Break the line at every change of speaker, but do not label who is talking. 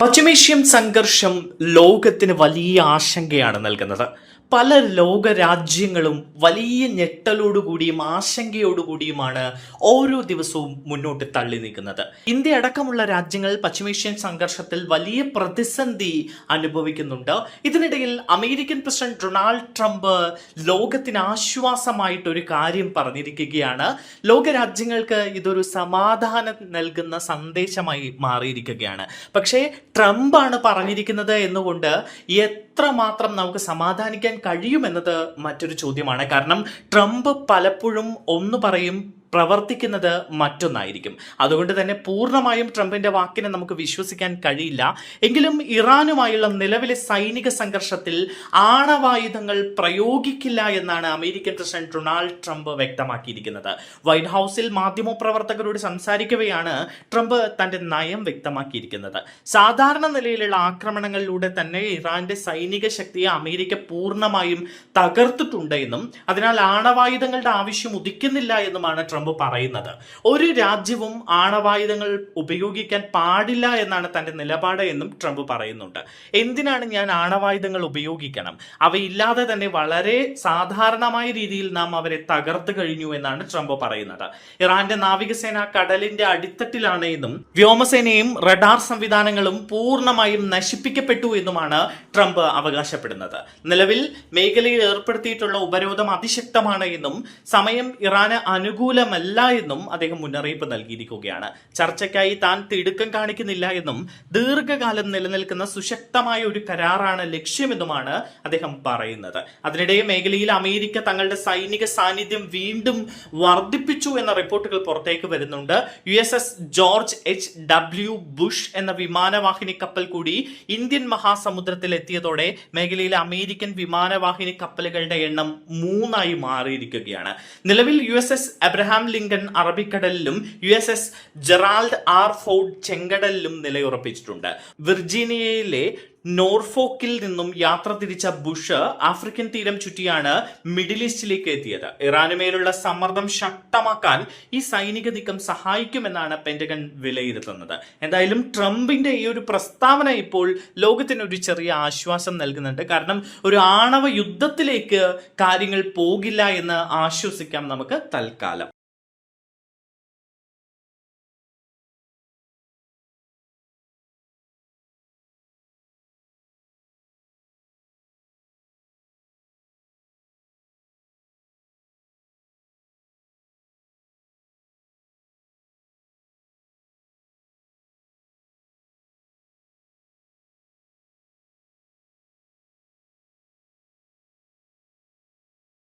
പശ്ചിമേഷ്യൻ സംഘർഷം ലോകത്തിന് വലിയ ആശങ്കയാണ് നൽകുന്നത്. പല ലോക രാജ്യങ്ങളും വലിയ ഞെട്ടലോടുകൂടിയും ആശങ്കയോടുകൂടിയുമാണ് ഓരോ ദിവസവും മുന്നോട്ട് തള്ളി നീക്കുന്നത്. ഇന്ത്യ അടക്കമുള്ള രാജ്യങ്ങൾ പശ്ചിമേഷ്യൻ സംഘർഷത്തിൽ വലിയ പ്രതിസന്ധി അനുഭവിക്കുന്നുണ്ട്. ഇതിനിടയിൽ അമേരിക്കൻ പ്രസിഡന്റ് ഡൊണാൾഡ് ട്രംപ് ലോകത്തിന് ആശ്വാസമായിട്ടൊരു കാര്യം പറഞ്ഞിരിക്കുകയാണ്. ലോകരാജ്യങ്ങൾക്ക് ഇതൊരു സമാധാനം നൽകുന്ന സന്ദേശമായി മാറിയിരിക്കുകയാണ്. പക്ഷേ ട്രംപാണ് പറഞ്ഞിരിക്കുന്നത് എന്നുകൊണ്ട് എത്രമാത്രം നമുക്ക് സമാധാനിക്കാൻ കഴിയുമെന്നത് മറ്റൊരു ചോദ്യമാണ്. കാരണം ട്രംപ് പലപ്പോഴും ഒന്ന് പറയും, പ്രവർത്തിക്കുന്നത് മറ്റൊന്നായിരിക്കും. അതുകൊണ്ട് തന്നെ പൂർണ്ണമായും ട്രംപിന്റെ വാക്കിനെ നമുക്ക് വിശ്വസിക്കാൻ കഴിയില്ല. എങ്കിലും ഇറാനുമായുള്ള നിലവിലെ സൈനിക സംഘർഷത്തിൽ ആണവായുധങ്ങൾ പ്രയോഗിക്കില്ല എന്നാണ് അമേരിക്കൻ പ്രസിഡന്റ് ഡൊണാൾഡ് ട്രംപ് വ്യക്തമാക്കിയിരിക്കുന്നത്. വൈറ്റ് ഹൗസിൽ മാധ്യമപ്രവർത്തകരോട് സംസാരിക്കവെയാണ് ട്രംപ് തന്റെ നയം വ്യക്തമാക്കിയിരിക്കുന്നത്. സാധാരണ നിലയിലുള്ള ആക്രമണങ്ങളിലൂടെ തന്നെ ഇറാന്റെ സൈനിക ശക്തിയെ അമേരിക്ക പൂർണ്ണമായും തകർത്തിട്ടുണ്ട് എന്നും അതിനാൽ ആണവായുധങ്ങളുടെ ആവശ്യം ഉദിക്കുന്നില്ല എന്നുമാണ് ട്രംപ് പറയുന്നത്. ഒരു രാജ്യവും ആണവായുധങ്ങൾ ഉപയോഗിക്കാൻ പാടില്ല എന്നാണ് തന്റെ നിലപാട് എന്നും ട്രംപ് പറയുന്നുണ്ട്. എന്തിനാണ് ഞാൻ ആണവായുധങ്ങൾ ഉപയോഗിക്കണം? അവയില്ലാതെ തന്നെ വളരെ സാധാരണമായ രീതിയിൽ നാം അവരെ തകർത്ത് കഴിഞ്ഞു എന്നാണ് ട്രംപ് പറയുന്നത്. ഇറാന്റെ നാവികസേന കടലിന്റെ അടിത്തട്ടിലാണ് എന്നും വ്യോമസേനയും റഡാർ സംവിധാനങ്ങളും പൂർണ്ണമായും നശിപ്പിക്കപ്പെട്ടു എന്നുമാണ് ട്രംപ് അവകാശപ്പെടുന്നത്. നിലവിൽ മേഖലയിൽ ഏർപ്പെടുത്തിയിട്ടുള്ള ഉപരോധം അതിശക്തമാണ് എന്നും സമയം ഇറാന് അനുകൂലമല്ല എന്നും അദ്ദേഹം മുന്നറിയിപ്പ് നൽകിയിരിക്കുകയാണ്. ചർച്ചയ്ക്കായി താൻ തിടുക്കം കാണിക്കുന്നില്ല എന്നും ദീർഘകാലം നിലനിൽക്കുന്ന സുശക്തമായ ഒരു കരാറാണ് ലക്ഷ്യമെന്നുമാണ് അദ്ദേഹം പറയുന്നത്. അതിനിടെ മേഖലയിൽ അമേരിക്ക തങ്ങളുടെ സൈനിക സാന്നിധ്യം വീണ്ടും വർദ്ധിപ്പിച്ചു എന്ന റിപ്പോർട്ടുകൾ പുറത്തേക്ക് വരുന്നുണ്ട്. USS George H.W. ബുഷ് എന്ന വിമാനവാഹിനി കപ്പൽ കൂടി ഇന്ത്യൻ മഹാസമുദ്രത്തിൽ എത്തിയതോടെ മേഖലയിലെ അമേരിക്കൻ വിമാനവാഹിനി കപ്പലുകളുടെ എണ്ണം 3 മാറിയിരിക്കുകയാണ്. നിലവിൽ USS അബ്രഹാം ലിങ്കൺ അറബിക്കടലിലും USS ജെറാൾഡ് ആർ ഫോർഡ് ചെങ്കടലിലും നിലയുറപ്പിച്ചിട്ടുണ്ട്. വിർജീനിയയിലെ നോർഫോക്കിൽ നിന്നും യാത്ര തിരിച്ച ബുഷ് ആഫ്രിക്കൻ തീരം ചുറ്റിയാണ് മിഡിൽ ഈസ്റ്റിലേക്ക് എത്തിയത്. ഇറാനുമേലുള്ള സമ്മർദ്ദം ശക്തമാക്കാൻ ഈ സൈനിക നീക്കം സഹായിക്കുമെന്നാണ് പെന്റഗൺ വിലയിരുത്തുന്നത്. എന്തായാലും ട്രംപിന്റെ ഈ ഒരു പ്രസ്താവന ഇപ്പോൾ ലോകത്തിന് ഒരു ചെറിയ ആശ്വാസം നൽകുന്നുണ്ട്. കാരണം ഒരു ആണവ യുദ്ധത്തിലേക്ക് കാര്യങ്ങൾ പോകില്ല എന്ന് ആശ്വസിക്കാം നമുക്ക് തൽക്കാലം.